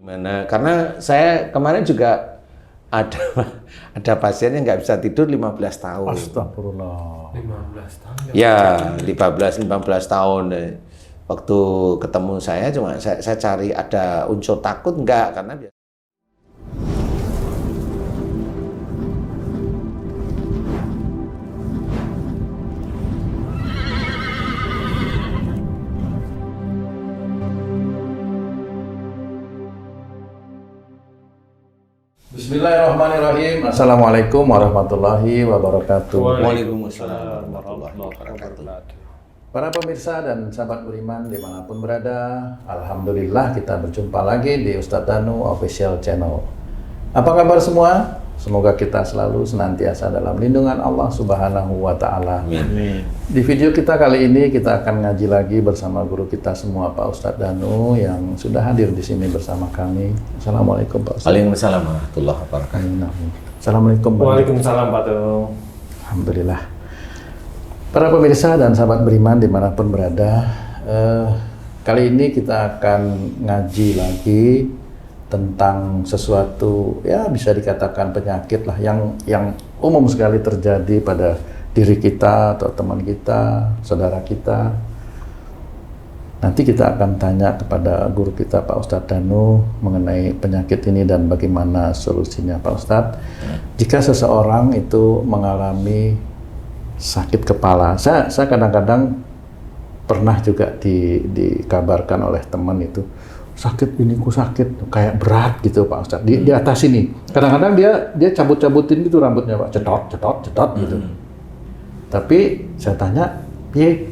Mana? Karena saya kemarin juga ada ada pasien yang nggak bisa tidur 15 tahun. Astagfirullah. 15 tahun. Ya, 15 tahun. Waktu ketemu saya cuma saya cari ada unsur takut enggak karena Bismillahirrahmanirrahim. Assalamualaikum warahmatullahi wabarakatuh. Waalaikumsalam warahmatullahi wabarakatuh. Para pemirsa dan sahabat beriman dimanapun berada, alhamdulillah kita berjumpa lagi di Ustadz Danu Official Channel. Apa kabar semua? Semoga kita selalu senantiasa dalam lindungan Allah Subhanahu wa Ta'ala. Amin. Di video kita kali ini kita akan ngaji lagi bersama guru kita semua, Pak Ustadz Danu, yang sudah hadir di sini bersama kami. Assalamualaikum Pak Ustadz. Waalaikumsalam warahmatullahi wabarakatuh. Assalamualaikum Pak. Waalaikumsalam Pak Tuh. Alhamdulillah. Para pemirsa dan sahabat beriman dimanapun berada, kali ini kita akan ngaji lagi tentang sesuatu, ya bisa dikatakan penyakit lah, yang umum sekali terjadi pada diri kita atau teman kita, saudara kita. Nanti kita akan tanya kepada guru kita Pak Ustadz Danu mengenai penyakit ini dan bagaimana solusinya Pak Ustadz. Jika seseorang itu mengalami sakit kepala, saya kadang-kadang pernah juga dikabarkan oleh teman itu, sakit ini ku sakit, kayak berat gitu Pak Ustadz, di atas ini. Kadang-kadang dia cabut-cabutin gitu rambutnya Pak, cetot gitu. Tapi saya tanya, piye?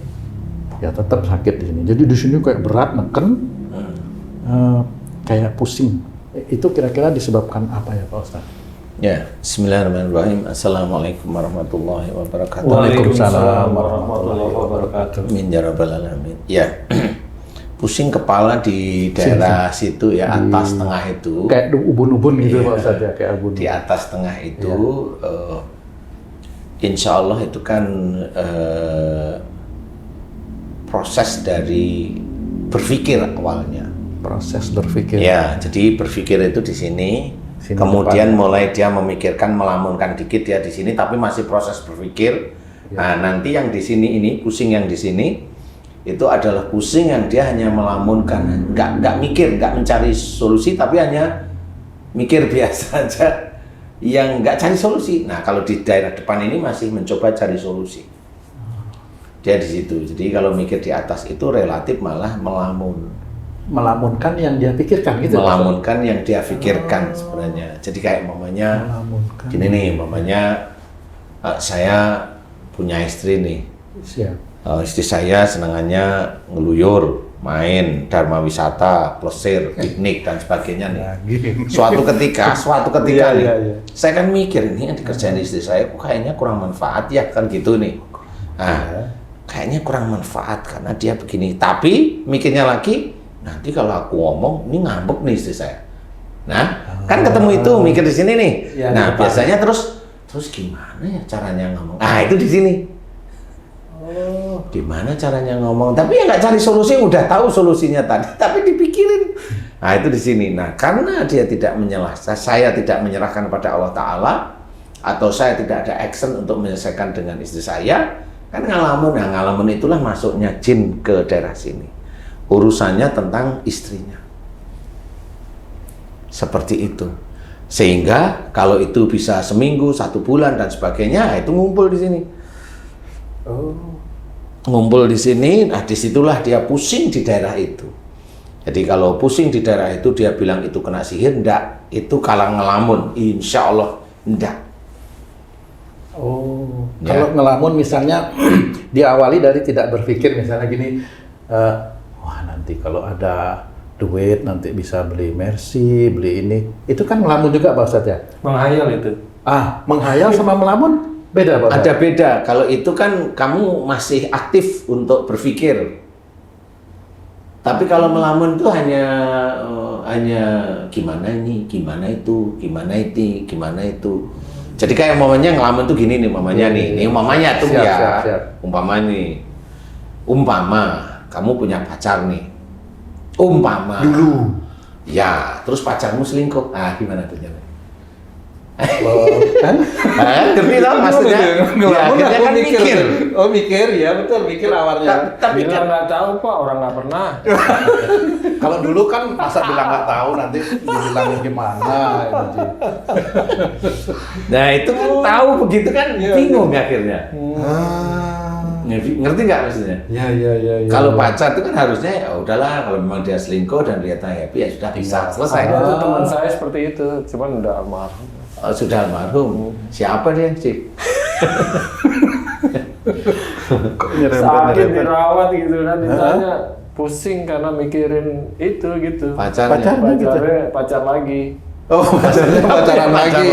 Ya tetap sakit di sini. Jadi di sini kayak berat, neken, kayak pusing. Itu kira-kira disebabkan apa ya Pak Ustadz? Ya, bismillahirrahmanirrahim. Assalamualaikum warahmatullahi wabarakatuh. Waalaikumsalam warahmatullahi wabarakatuh. Amin ya rabbal alamin. Ya. Pusing kepala di daerah situ ya, atas tengah itu. Kayak ubun-ubun gitu Pak Ustadz ya, kayak ubun. Di atas tengah itu, insya Allah itu kan proses dari berpikir awalnya. Proses berpikir. Ya, jadi berpikir itu di sini kemudian depan. Mulai dia memikirkan, melamunkan dikit ya di sini, tapi masih proses berpikir. Ya. Nah, nanti yang di sini ini, pusing yang di sini, itu adalah pusing yang dia hanya melamunkan, nggak mikir, nggak mencari solusi, tapi hanya mikir biasa aja, yang nggak cari solusi. Nah, kalau di daerah depan ini masih mencoba cari solusi. Dia di situ. Jadi kalau mikir di atas itu relatif malah melamun. Melamunkan yang dia pikirkan gitu. Melamunkan yang dia pikirkan sebenarnya. Jadi kayak mamanya, gini nih, mamanya saya punya istri nih. Siap. Istri saya senangannya ngeluyur, main, dharma wisata, plesir, piknik dan sebagainya nih. Suatu ketika nih, saya kan mikir ini yang dikerjain istri saya, kok kayaknya kurang manfaat ya, kan gitu nih. Nah, kayaknya kurang manfaat karena dia begini. Tapi mikirnya lagi, nanti kalau aku ngomong, ini ngambek nih istri saya. Nah, kan ketemu itu mikir di sini nih. Nah, biasanya terus gimana ya caranya ngomong? Ah, itu di sini. Gimana caranya ngomong, tapi ya nggak cari solusi, udah tahu solusinya tadi, tapi dipikirin. Nah, itu di sini. Nah, karena dia tidak saya tidak menyerahkan pada Allah Ta'ala, atau saya tidak ada action untuk menyelesaikan dengan istri saya, kan ngalamun. Nah, ngalamun itulah masuknya jin ke daerah sini. Urusannya tentang istrinya. Seperti itu. Sehingga kalau itu bisa seminggu, 1 bulan dan sebagainya, itu ngumpul di sini. Ngumpul di sini, nah disitulah dia pusing di daerah itu. Jadi kalau pusing di daerah itu, dia bilang itu kena sihir, enggak. Itu kalau ngelamun, insya Allah enggak. Ya. Kalau ngelamun misalnya diawali dari tidak berpikir, misalnya gini, wah nanti kalau ada duit nanti bisa beli Mercy, beli ini. Itu kan ngelamun juga Pak Ustadz ya? Menghayal itu. Menghayal sama melamun? Beda Pak? Ada beda. Kalau itu kan kamu masih aktif untuk berpikir. Tapi kalau melamun itu hanya gimana ini, gimana itu, gimana itu. Jadi kayak mamanya ngelamun tuh gini nih mamanya nih. Ini mamanya tuh siap. Umpama kamu punya pacar nih. Umpama. Dulu. Ya, terus pacarmu selingkuh. Nah, gimana tuh jalan? Kan? Ngerti tau maksudnya? Ya, akhirnya kan mikir. Oh mikir ya, betul mikir awalnya. Tapi Bilang nggak tahu Pak, orang nggak pernah. Kalau dulu kan masa bilang nggak tahu nanti dibilang gimana gitu. Nah itu kan tahu begitu kan bingung akhirnya. Ngerti nggak maksudnya? Ya. Kalau pacar itu kan harusnya ya udahlah, kalau memang dia selingkuh dan lihatnya happy ya sudah bisa selesai. Itu teman saya seperti itu, cuman udah almarhum. Oh, sudah almarhum. Siapa dia sih? Sakit dirawat gitu kan, ditanya pusing karena mikirin itu gitu. Pacarnya. Pacar lagi. Oh pacarnya pacaran lagi.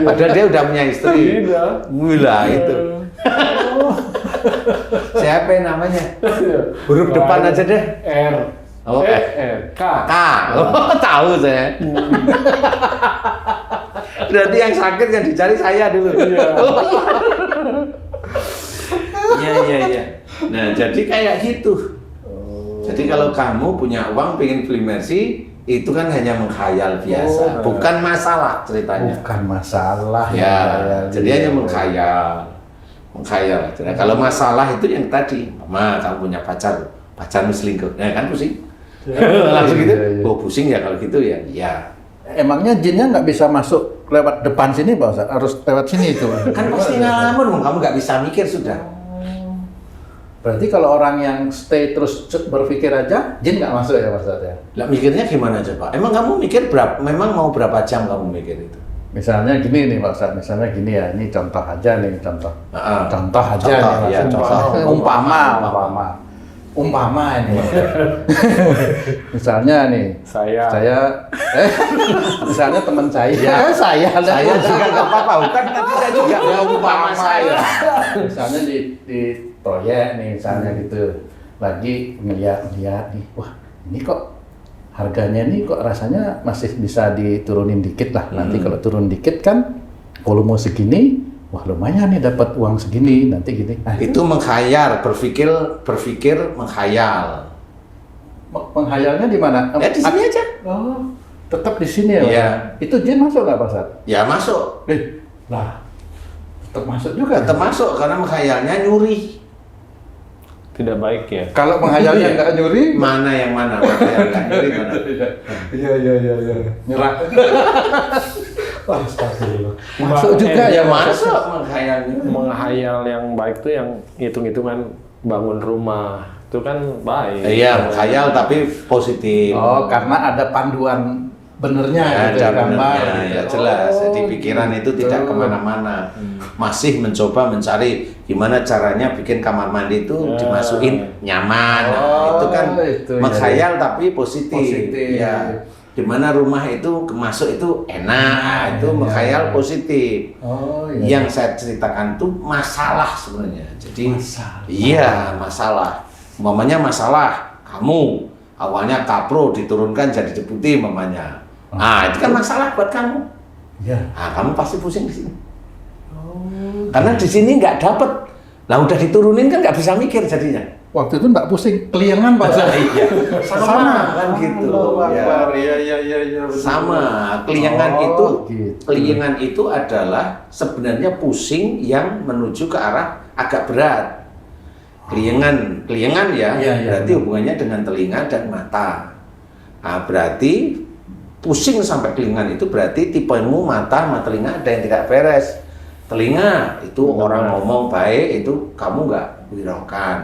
Padahal dia udah punya istri. Iya. Gila itu. Siapa yang namanya? Huruf depan aja deh. R. Oh, R. K. K. Oh, tahu saya. Berarti yang sakit yang dicari saya dulu. Iya. Nah, jadi kayak gitu. Jadi kalau kamu punya uang pengen beli Mercy, itu kan hanya menghayal biasa, bukan masalah ceritanya. Bukan masalah. Ya, jadi hanya menghayal. Jadi, kalau masalah itu yang tadi, Mama kamu punya pacarmu selingkuh, ya kan pusing. Langsung gitu, oh pusing ya kalau gitu ya. Ya. Emangnya jinnya nggak bisa masuk lewat depan sini Pak Ustadz? Harus lewat sini itu? Kan pasti ngalamin, kamu nggak bisa mikir sudah. Berarti kalau orang yang stay terus berpikir aja, jin nggak masuk ya Pak Ustadz ya? Lah mikirnya gimana coba? Emang kamu mikir memang mau berapa jam kamu mikir itu? Misalnya gini nih Pak Ustadz, misalnya gini ya, ini contoh aja nih, contoh aja Contoh, nih, ya, contoh. umpama ini. Misalnya nih, Saya. misalnya teman saya, Saya juga nggak apa-apa, bukan nanti saya juga ya umpama saya. Misalnya di proyek nih, misalnya gitu, lagi ngeliat nih, wah ini kok harganya nih kok rasanya masih bisa diturunin dikit lah. Nanti kalau turun dikit kan volume segini, wah lumayan nih dapat uang segini, nanti gini. Nah, Itu menghayal, berpikir menghayal. menghayalnya di mana? Ya di sini aja. Oh, tetap di sini ya? Pak? Iya. Itu jin masuk nggak Pak Ustadz? Ya masuk. Lah, tetap masuk juga. Tetap masuk karena menghayalnya nyuri. Tidak baik ya. Kalau menghayalnya nggak nyuri, Mana yang mana? Menghayal nggak nyuri mana? Iya. Nyerah. Wah, astagfirullah. Masuk juga ya, Masuk menghayalnya. Menghayal yang baik itu yang hitung-hitungan bangun rumah. Itu kan baik. Iya, menghayal tapi positif. Oh, karena ada panduan benernya gitu, Ada gambar. benernya, ya jelas. Jadi Oh, pikiran itu gitu. tidak kemana-mana. Masih mencoba mencari gimana caranya bikin kamar mandi itu dimasukin nyaman. Nah, itu kan itu ya. menghayal tapi positif. Positif. Ya. Dimana rumah itu masuk itu enak, itu menghayal positif. Oh, iya. Yang saya ceritakan itu masalah sebenarnya. Jadi Masalah. iya masalah. Umpamanya masalah kamu awalnya kapro diturunkan jadi deputi umpamanya. Nah itu kan masalah buat kamu. Iya. Nah kamu pasti pusing di sini. Karena di sini nggak dapet. Lah udah diturunin kan nggak bisa mikir jadinya. Waktu itu nggak pusing, keliangan Pak Ustadz. Iya. Sama kan gitu. Ya. Iya. Sama, keliengan Oh, itu gitu. keliengan itu adalah sebenarnya pusing yang menuju ke arah agak berat. Keliengan ya, Iya, berarti benar. hubungannya dengan telinga dan mata. Nah, berarti pusing sampai keliengan itu berarti tipemu mata sama telinga ada yang tidak beres. Telinga itu orang ngomong baik itu kamu nggak hiraukan.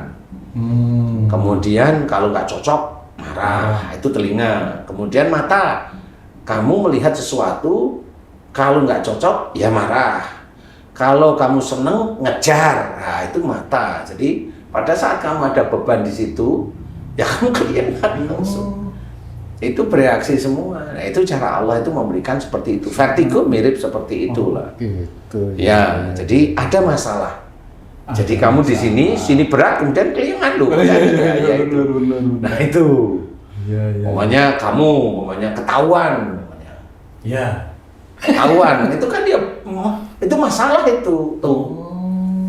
Kemudian kalau nggak cocok marah, itu telinga. Kemudian mata, kamu melihat sesuatu kalau nggak cocok ya marah. Kalau kamu seneng ngejar, nah itu mata. Jadi pada saat kamu ada beban di situ, ya kamu kelihatan langsung. Itu bereaksi semua. Nah, itu cara Allah itu memberikan seperti itu. Vertigo mirip seperti itulah. Gitu. Ya, jadi ada masalah. Jadi kamu di sini berat, kemudian kelingan loh. Ya, itu. Nah itu. Iya. Umumnya ketahuan. Iya. Ketahuan, itu kan dia, itu masalah itu. Tuh.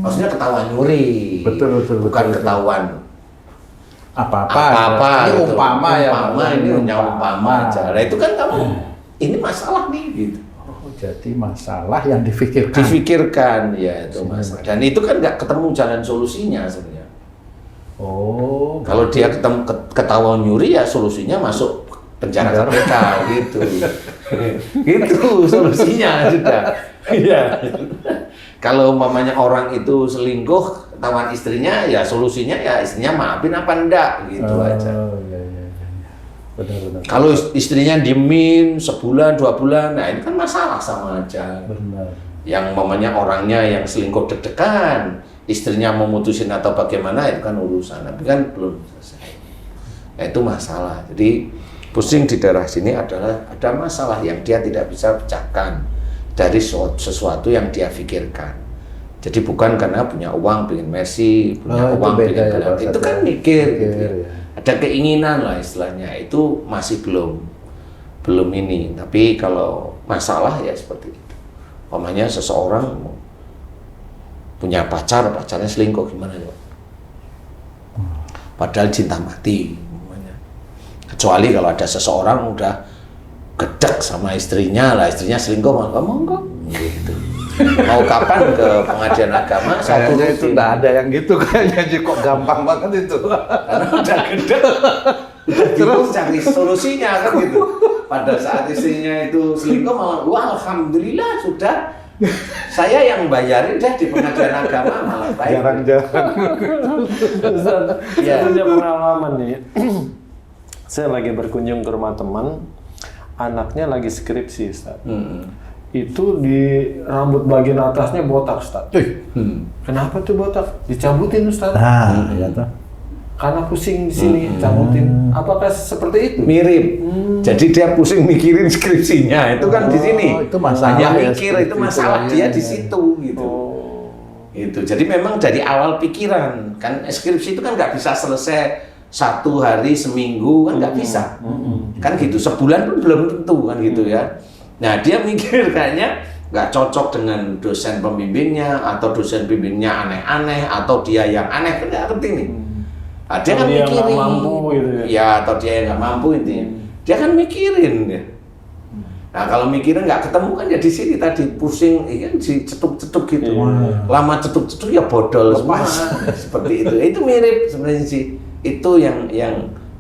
Maksudnya ketahuan nyuri. Betul. Bukan ketahuan apa-apa ini gitu. umpama ya, ini hanya umpama aja. Nah itu kan kamu ini masalah nih gitu. Oh, jadi masalah yang difikirkan. Difikirkan ya itu masalah. Dan itu kan nggak ketemu jalan solusinya sebenarnya. Oh, Kalau dia ketahuan nyuri ya solusinya masuk penjara KPK gitu. Gitu solusinya sudah. Iya. Kalau umpamanya orang itu selingkuh ketahuan istrinya ya solusinya ya istrinya maafin apa enggak gitu aja. Iya. Benar. Kalau istrinya diemin sebulan 2 bulan, nah ini kan masalah sama aja. Benar. Yang umpamanya orangnya yang selingkuh deg-degan, istrinya mau mutusin atau bagaimana itu kan urusan, tapi kan belum selesai. Nah, itu masalah. Jadi pusing di daerah sini adalah ada masalah yang dia tidak bisa pecahkan dari sesuatu yang dia pikirkan. Jadi bukan karena punya uang pengen Messi, punya uang pengen gelar. Itu kan mikir gitu ya. Ada keinginan lah istilahnya. Itu masih belum ini. Tapi kalau masalah ya seperti itu. Umpamanya seseorang punya pacarnya selingkuh gimana ya? Padahal cinta mati. Kecuali kalau ada seseorang udah gedek sama istrinya lah, istrinya selingkuh malah monggo gitu. Mau kapan ke pengadilan agama? Kayaknya itu nggak ada yang gitu kayaknya, kok gampang banget itu. Karena udah gedek, terus cari solusinya kan gitu. Pada saat istrinya itu selingkuh malah, wah alhamdulillah sudah saya yang bayarin deh di pengadilan agama malah baik. Jarang-jarang. Saya punya pengalaman nih. Saya lagi berkunjung ke rumah teman, anaknya lagi skripsi, Ustaz. Itu di rambut bagian atasnya botak, Ustaz. Kenapa tuh botak? Dicabutin, Ustaz. Iya tuh. Karena pusing di sini, cabutin. Apakah seperti itu? Mirip. Jadi dia pusing mikirin skripsinya, itu kan di sini. Itu masalah. Hanya Ya, mikir itu masalah dia di situ gitu. Itu. Jadi memang dari awal pikiran kan skripsi itu kan nggak bisa selesai 1 hari seminggu kan nggak bisa. Kan gitu. Sebulan pun belum tentu kan gitu ya. Nah dia mikir kayaknya nggak cocok dengan dosen pembimbingnya atau dosen pembimbingnya aneh-aneh atau dia yang aneh kan nggak ngerti nih. Nah, dia kan mikirin, mampu, gitu ya atau dia yang nggak mampu intinya. Dia kan mikirin ya. Nah kalau mikirin nggak ketemu kan ya di sini tadi pusing, kan cetuk-cetuk gitu. Lama cetuk-cetuk ya bodol semua seperti itu. Itu mirip sebenarnya sih. Itu yang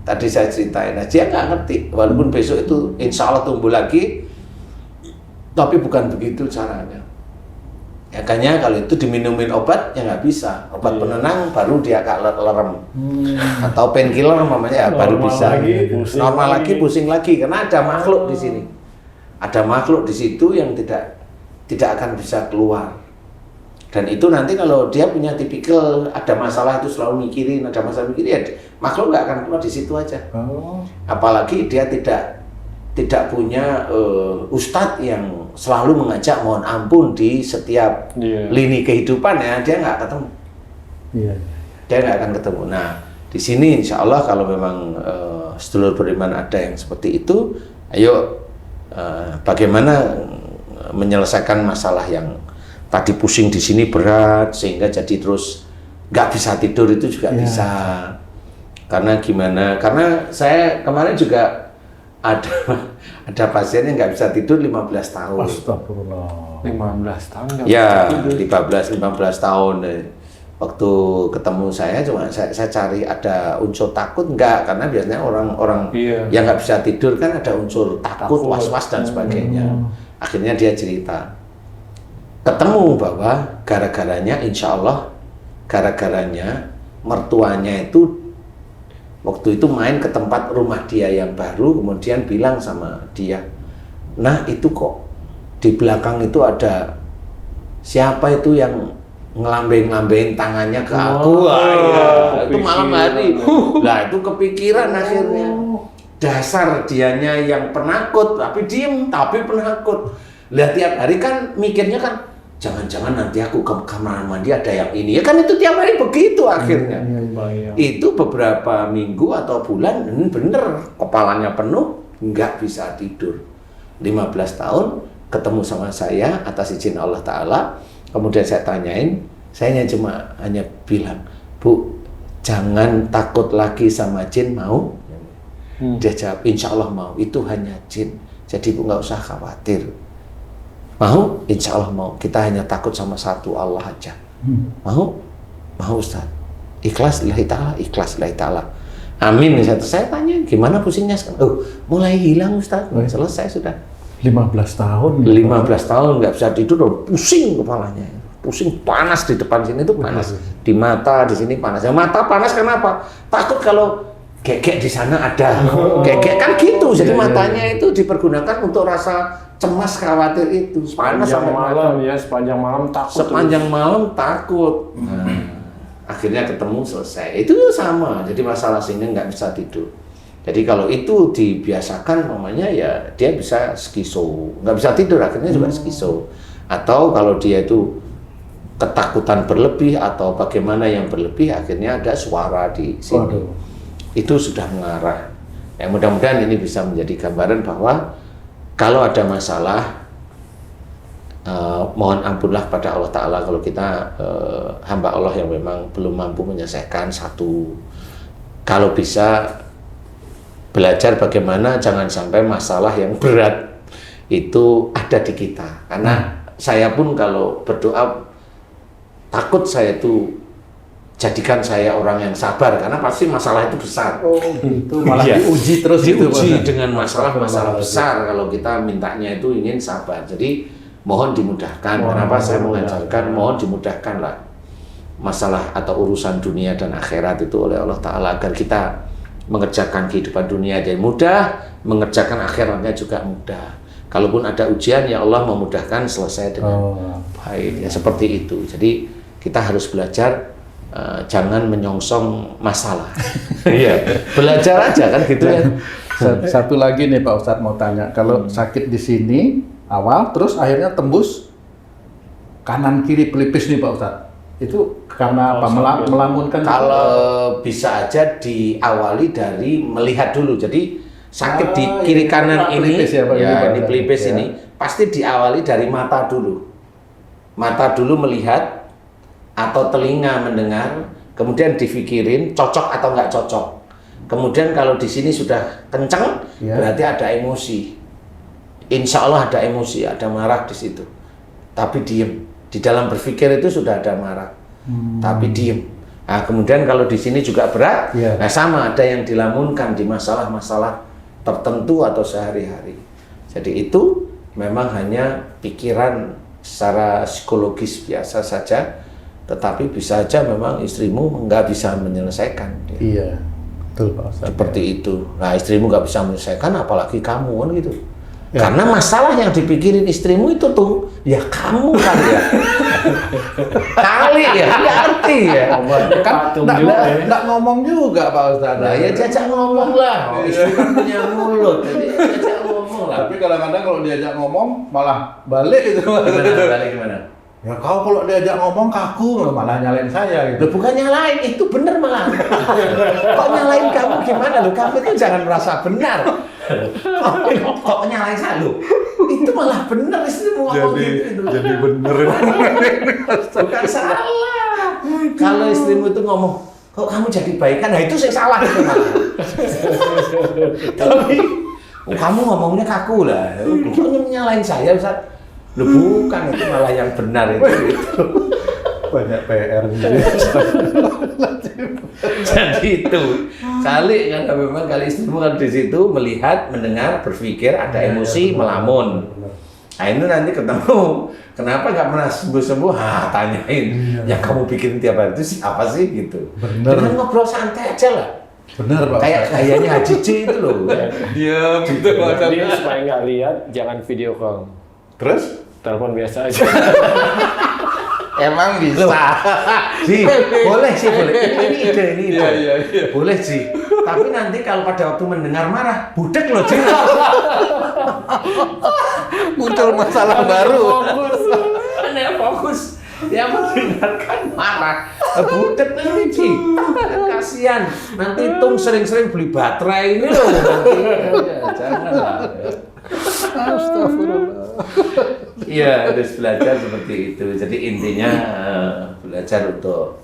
tadi saya ceritain. Nah, dia nggak ngerti. Walaupun besok itu insya Allah tumbuh lagi, tapi bukan begitu caranya. Ya kayaknya kalau itu diminumin obat ya nggak bisa. Obat penenang baru dia agak lerem. Atau painkiller namanya ya baru bisa. Normal lagi, pusing lagi karena ada makhluk di sini. Ada makhluk di situ yang tidak akan bisa keluar. Dan itu nanti kalau dia punya tipikal ada masalah itu selalu mikirin, ada masalah mikirin ya makhluk nggak akan keluar di situ aja. Apalagi dia tidak punya ustadz yang selalu mengajak mohon ampun di setiap lini kehidupan ya, dia nggak ketemu. Dia nggak akan ketemu. Nah di sini insya Allah kalau memang sedulur beriman ada yang seperti itu, ayo bagaimana menyelesaikan masalah yang tadi pusing di sini berat sehingga jadi terus nggak bisa tidur itu juga bisa. Karena gimana? Karena saya kemarin juga ada pasien yang nggak bisa tidur 15 tahun. Astagfirullah. 15 tahun nggak Ya, bisa 15 tahun. Waktu ketemu saya cuma saya cari ada unsur takut enggak, karena biasanya orang-orang yang nggak bisa tidur kan ada unsur takut, was-was dan sebagainya. Akhirnya dia cerita. Ketemu bahwa gara-garanya insya Allah gara-garanya mertuanya itu waktu itu main ke tempat rumah dia yang baru, kemudian bilang sama dia, nah itu kok di belakang itu ada siapa itu yang ngelambe-ngelambein tangannya ke aku. Itu malam hari. Lah itu kepikiran akhirnya. Dasar dianya yang penakut tapi diem tapi penakut. Lihat tiap hari kan mikirnya kan jangan-jangan nanti aku ke kamar mandi ada yang ini. Ya kan itu tiap hari begitu akhirnya. Itu beberapa minggu atau bulan bener kepalanya penuh, nggak bisa tidur. 15 tahun ketemu sama saya atas izin Allah Ta'ala. Kemudian saya tanyain, saya cuma hanya bilang, Bu, jangan takut lagi sama jin, mau? Dia jawab, insya Allah mau, itu hanya jin, jadi ibu nggak usah khawatir. Mau? Insya Allah mau, kita hanya takut sama satu Allah aja. Mau? Mau Ustaz. Ikhlas lillahi ta'ala, ikhlas lillahi ta'ala. Amin. Saya tanya, gimana pusingnya sekarang? Oh, mulai hilang Ustaz, selesai sudah. 15 tahun. 15 tahun nggak bisa tidur, pusing kepalanya. Pusing, panas di depan sini itu panas. Di mata, di sini panas. Yang mata panas kenapa? Takut kalau gegek di sana ada. Gegek kan gitu. Jadi matanya itu dipergunakan untuk rasa cemas, khawatir itu. Panas sampai malam ya, sepanjang malam takut. Sepanjang malam takut. Akhirnya ketemu, selesai. Itu sama. Jadi masalah sini nggak bisa tidur. Jadi kalau itu dibiasakan, namanya ya dia bisa skizo, nggak bisa tidur, akhirnya juga skizo. Atau kalau dia itu ketakutan berlebih atau bagaimana yang berlebih, akhirnya ada suara di sini. Itu sudah mengarah. Ya, mudah-mudahan ini bisa menjadi gambaran bahwa kalau ada masalah, mohon ampunlah pada Allah Ta'ala kalau kita hamba Allah yang memang belum mampu menyelesaikan satu. Kalau bisa belajar bagaimana jangan sampai masalah yang berat itu ada di kita. Karena saya pun kalau berdoa takut saya itu jadikan saya orang yang sabar, karena pasti masalah itu besar. Itu malah diuji terus diuji dengan masalah-masalah besar kalau kita mintanya itu ingin sabar. Jadi mohon dimudahkan. Kenapa saya mengajarkan mohon dimudahkanlah masalah atau urusan dunia dan akhirat itu oleh Allah Ta'ala agar kita mengerjakan kehidupan dunia jadi mudah, mengerjakan akhiratnya juga mudah. Kalaupun ada ujian, ya Allah memudahkan selesai dengan baik. Ya seperti itu. Jadi kita harus belajar jangan menyongsong masalah. Iya, belajar aja kan gitu ya. Satu lagi nih Pak Ustadz mau tanya, kalau sakit di sini awal, terus akhirnya tembus kanan kiri pelipis nih Pak Ustadz. Itu karena apa? Melamunkan? Kalau bisa aja diawali dari melihat dulu. Jadi sakit di kiri kanan ini, ini pelipis ini pasti diawali dari mata dulu. Mata dulu melihat atau telinga mendengar, kemudian difikirin cocok atau nggak cocok. Kemudian kalau di sini sudah kencang, berarti ada emosi. Insya Allah ada emosi, ada marah di situ. Tapi diem. Di dalam berpikir itu sudah ada marah, tapi diem. Nah, kemudian kalau di sini juga berat, nah sama ada yang dilamunkan di masalah-masalah tertentu atau sehari-hari. Jadi itu memang hanya pikiran secara psikologis biasa saja, tetapi bisa saja memang istrimu nggak bisa menyelesaikan. Iya, betul Pak Ustadz. Seperti itu. Nah istrimu nggak bisa menyelesaikan, apalagi kamu kan gitu. Karena masalah yang dipikirin istrimu itu tuh, ya kamu kan ya. Kali ya, arti ya. Kan nggak ngomong juga Pak Ustadz. Nah ya jajak ngomong lah. Istri kan punya mulut, jadi jajak ngomong lah. Tapi kadang-kadang kalau diajak ngomong malah balik itu. Balik gimana? Ya kau kalau diajak ngomong kaku, malah nyalain saya gitu. Loh, bukan nyalain, itu bener malah. Kok nyalain kamu gimana loh? Kamu itu jangan merasa benar. Kok nyalain saya loh? Itu malah bener istrimu ngomong gitu. Jadi bener. Bukan salah. Kalau istrimu itu ngomong, kok kamu jadi baikan? Nah itu sih salah itu malah. Tapi kamu ngomongnya kaku lah. Kok nyalain saya Ustaz? Loh bukan, itu malah yang benar itu. Banyak PR gitu. Jadi itu kali kan memang kali istrimu kan di situ melihat, mendengar, berpikir, ada emosi, melamun. Nah ini nanti ketemu, kenapa nggak pernah sembuh-sembuh? Tanyain, yang kamu bikin tiap hari itu siapa sih gitu. Bener. Dengan ngobrol santai aja lah. Bener Pak. Kayak kayaknya Haji C itu loh. Diam gitu Pak. Jadi supaya nggak lihat, jangan video call. Terus? Telepon biasa aja. Emang bisa. Ji, boleh sih, boleh. Ini ide. Iya. Boleh sih. Tapi nanti kalau pada waktu mendengar marah, budek loh Ji. Muncul masalah baru. Fokus. Yang mendengarkan marah, budek nanti Ji. Kasihan. Nanti Tung sering-sering beli baterai ini loh. Nanti. Janganlah. Astagfirullah. Iya, harus belajar seperti itu. Jadi intinya belajar untuk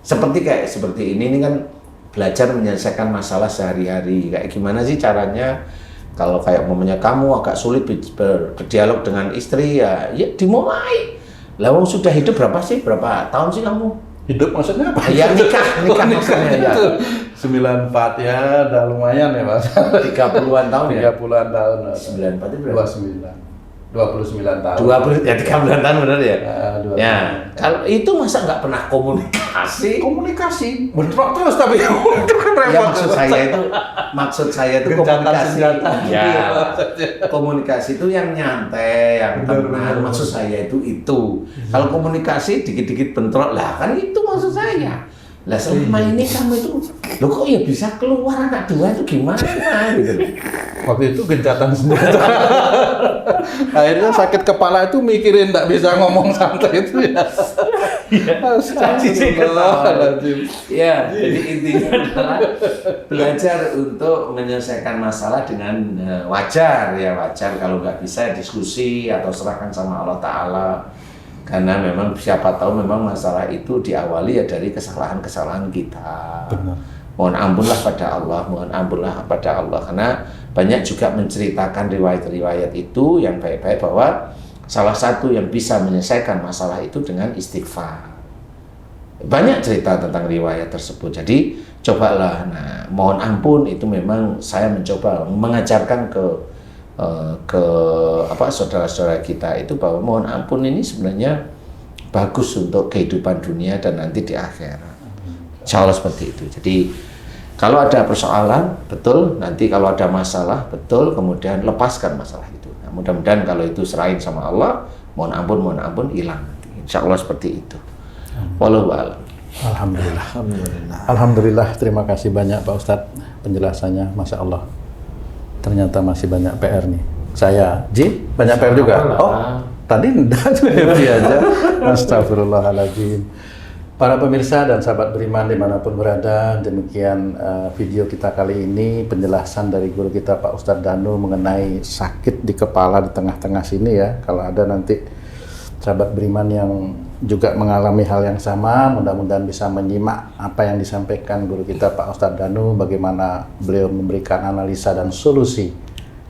seperti ini kan belajar menyelesaikan masalah sehari-hari. Kayak gimana sih caranya kalau kayak umpamanya kamu agak sulit berdialog dengan istri ya dimulai. Lah wong sudah hidup berapa tahun sih kamu? Hidup maksudnya apa? Ya nikah maksudnya ya. 94 ya, udah lumayan ya Mas. 30-an tahun ya? 30-an tahun. 94 itu berapa? 29 tahun. 30 tahun benar ya? Ya, kalau itu masa nggak pernah komunikasi? Komunikasi, bentrok terus tapi itu kan repot. Ya maksud saya itu komunikasi. Ya, komunikasi itu yang nyantai, yang tenang. Maksud saya itu. Kalau komunikasi dikit-dikit bentrok lah kan itu maksud saya. Lah selama ini kamu itu, lo kok ya bisa keluar anak dua itu gimana gitu? Waktu itu gencatan senjata. Akhirnya sakit kepala itu mikirin nggak bisa ngomong santai itu ya. Ya, jadi intinya adalah belajar untuk menyelesaikan masalah dengan wajar kalau nggak bisa diskusi atau serahkan sama Allah Ta'ala. Karena memang siapa tahu memang masalah itu diawali ya dari kesalahan-kesalahan kita. Benar. Mohon ampunlah pada Allah, karena banyak juga menceritakan riwayat-riwayat itu yang baik-baik bahwa salah satu yang bisa menyelesaikan masalah itu dengan istighfar. Banyak cerita tentang riwayat tersebut. Jadi cobalah. Nah, mohon ampun itu memang saya mencoba mengajarkan ke saudara-saudara kita itu bahwa mohon ampun ini sebenarnya bagus untuk kehidupan dunia dan nanti di akhirat. Insya Allah seperti itu. Jadi kalau ada persoalan betul, nanti kalau ada masalah betul, kemudian lepaskan masalah itu. Nah, mudah-mudahan kalau itu serahin sama Allah, mohon ampun hilang. Insya Allah seperti itu. Wallahu a'lam. Alhamdulillah, terima kasih banyak Pak Ustadz penjelasannya, Masya Allah. Ternyata masih banyak PR nih. Saya, banyak PR juga? Oh, tadi enggak, happy aja. Astagfirullahaladzim. Para pemirsa dan sahabat beriman dimanapun berada, demikian video kita kali ini, penjelasan dari guru kita Pak Ustadz Danu mengenai sakit di kepala di tengah-tengah sini ya. Kalau ada nanti sahabat beriman yang juga mengalami hal yang sama, mudah-mudahan bisa menyimak apa yang disampaikan guru kita Pak Ustadz Danu, bagaimana beliau memberikan analisa dan solusi.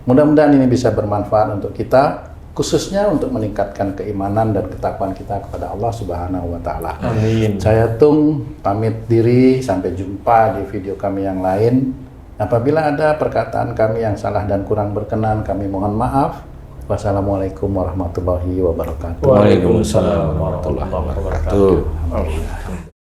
Mudah-mudahan ini bisa bermanfaat untuk kita, khususnya untuk meningkatkan keimanan dan ketakwaan kita kepada Allah Subhanahu wa Ta'ala. Amin. Saya Tung pamit diri, sampai jumpa di video kami yang lain. Apabila ada perkataan kami yang salah dan kurang berkenan, kami mohon maaf. Wassalamualaikum warahmatullahi wabarakatuh. Waalaikumsalam warahmatullahi wabarakatuh.